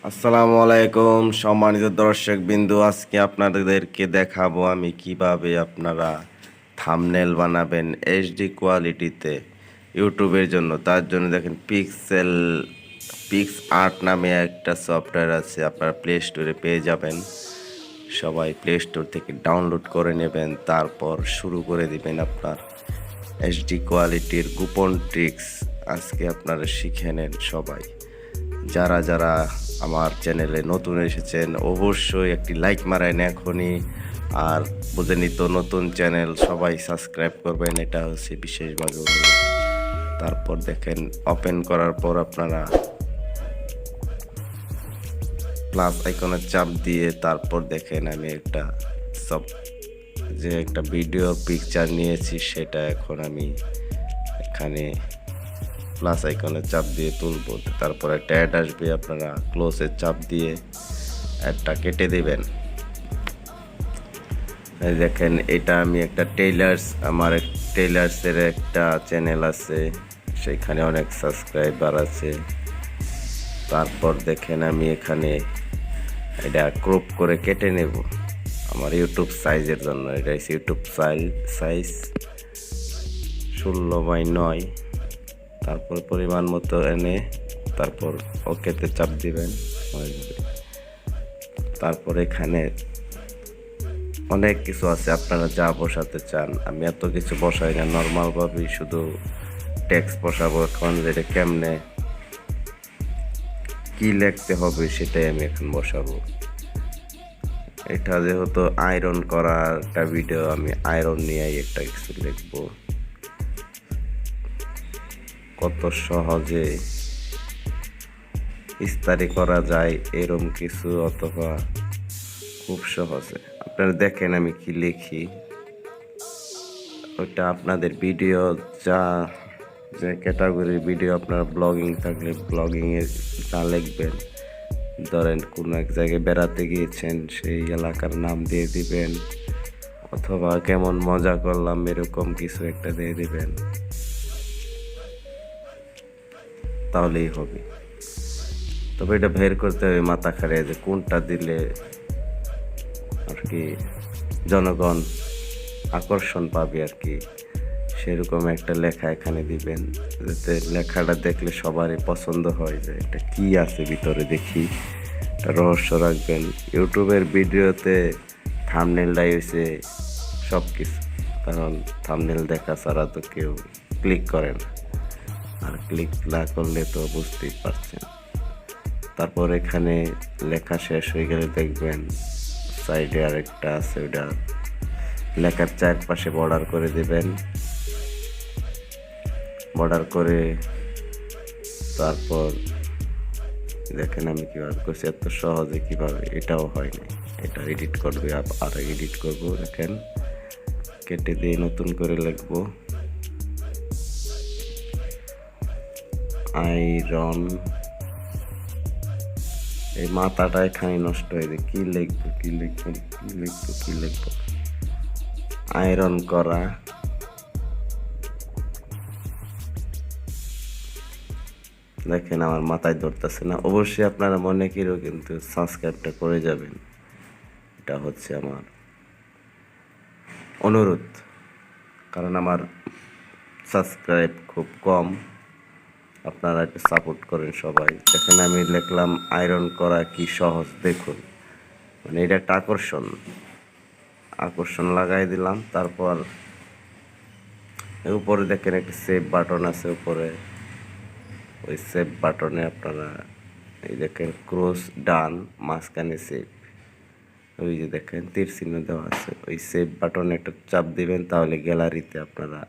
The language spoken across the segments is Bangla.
আসসালামু আলাইকুম সম্মানিত দর্শক বিন্দু, আজকে আপনাদেরকে দেখাবো আমি কিভাবে আপনারা থাম্বনেল বানাবেন এইচডি কোয়ালিটিতে ইউটিউবের জন্য। তার জন্য দেখেন পিক্স আর্ট নামে একটা সফটওয়্যার আছে, আপনারা প্লে স্টোরে পেয়ে যাবেন। সবাই প্লে স্টোর থেকে ডাউনলোড করে নেবেন, তারপর শুরু করে দিবেন আপনার এইচডি কোয়ালিটির গোপন ট্রিক্স। আজকে আপনারা শিখে নেন সবাই। যারা যারা আমার চ্যানেলে নতুন এসেছেন অবশ্যই একটি লাইক মারেন এখনই, আর বুঝেনি তো নতুন চ্যানেল, সবাই সাবস্ক্রাইব করবেন, এটা হচ্ছে বিশেষভাবে অনুরোধ। তারপর দেখেন ওপেন করার পর আপনারা প্লাস আইকনে চাপ দিয়ে তারপর দেখেন আমি একটা ভিডিও পিকচার নিয়েছি, সেটা এখন আমি এখানে প্লাস আইকনে চাপ দিয়ে তুলবো। তারপর একটা অ্যাড আসবে, আপনারা ক্লোজে চাপ দিয়ে অ্যাডটা কেটে দেবেন। এই দেখেন এটা আমি একটা আমার টেইলার্সের একটা চ্যানেল আছে, সেখানে অনেক সাবস্ক্রাইবার আছে। তারপর দেখেন আমি এখানে এটা ক্রপ করে কেটে নেব আমার ইউটিউব সাইজের জন্য। এটা ইউটিউব সাইজ 16:9। তারপর পরিমাণ মতো এনে তারপর ওকেতে চাপ দিবেন। তারপর এখানে অনেক কিছু আছে, আপনারা যা বসাতে চান। আমি এত কিছু বসাই না, নর্মালভাবেই শুধু টেক্সট বসাবো। এখন যেটা কেমনে কি লিখতে হবে সেটাই আমি এখন বসাবো। এটা যেহেতু আয়রন করা একটা ভিডিও, আমি আয়রন নিয়েই একটা কিছু লিখবো। কত সহজে ইস্তারি করা যায় এরম কিছু, অথবা খুব সহজে আপনারা দেখেন আমি কি লিখি। ওটা আপনাদের ভিডিও যে ক্যাটাগরির ভিডিও, আপনার ব্লগিং থাকলে ব্লগিংয়ে যা লিখবেন। ধরেন কোনো এক জায়গায় বেড়াতে গিয়েছেন, সেই এলাকার নাম দিয়ে দিবেন, অথবা কেমন মজা করলাম এরকম কিছু একটা দিয়ে দিবেন, তাহলেই হবে। তবে এটা বের করতে হবে মাথা খাড়িয়ে যে কোনটা দিলে আর কি জনগণ আকর্ষণ পাবে আর কি, সেরকম একটা লেখা এখানে দিবেন, যাতে লেখাটা দেখলে সবারই পছন্দ হয় যে এটা কি আছে ভিতরে, দেখি একটা রহস্য রাখবেন। ইউটিউবের ভিডিওতে থাম্বনেলটাই হয়েছে সব কিছু, কারণ থাম্বনেল দেখা ছাড়া তো কেউ ক্লিক করে না, আর ক্লিক না করলে তো বুঝতেই পারছেন। তারপর এখানে লেখা শেষ হয়ে গেলে দেখবেন সাইডে আরেকটা আছে, ওটা লেখার চারপাশে বর্ডার করে দিবেন। বর্ডার করে তারপর দেখেন আমি কীভাবে করছি, এত সহজে কীভাবে, এটাও হয়নি। এটা এডিট করবে, আর এডিট করবো। দেখেন কেটে দিয়ে নতুন করে লিখবো আয়রন। এই মাথাটা এখানে নষ্ট হয়ে যায়, কি লিখবো আয়রন করা। দেখেন আমার মাথায় ধরতেছে না। অবশ্যই আপনারা মনে করেও কিন্তু সাবস্ক্রাইবটা করে যাবেন, এটা হচ্ছে আমার অনুরোধ, কারণ আমার সাবস্ক্রাইব খুব কম। আপনারা একটু সাপোর্ট করেন সবাই। দেখেন আমি লিখলাম আয়রন করা কি সহজ, দেখুন, মানে এটা একটা আকর্ষণ লাগাই দিলাম। তারপর উপরে দেখেন একটা সেভ বাটন আছে উপরে, ওই সেভ বাটনে আপনারা এই দেখেন ক্রস ডান, মাঝখানে সেভ, ওই যে দেখেন তীর চিহ্ন দেওয়া আছে, ওই সেভ বাটনে একটা চাপ দিবেন, তাহলে গ্যালারিতে আপনারা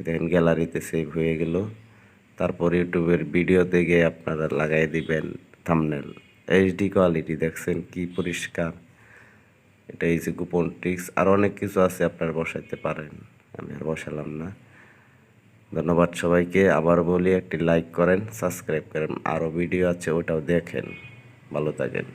দেখেন গ্যালারিতে সেভ হয়ে গেল। তারপর ইউটিউবের ভিডিওতে গিয়ে আপনারা লাগাই দিবেন থাম্বনেল। এইচডি কোয়ালিটি দেখছেন কি পরিষ্কার। এটা এই যে গোপন ট্রিক্স, আর অনেক কিছু আছে আপনারা বসাইতে পারেন, আমি আর বসালাম না। ধন্যবাদ সবাইকে। আবার বলি একটি লাইক করেন, সাবস্ক্রাইব করেন, আরও ভিডিও আছে ওটাও দেখেন। ভালো থাকেন।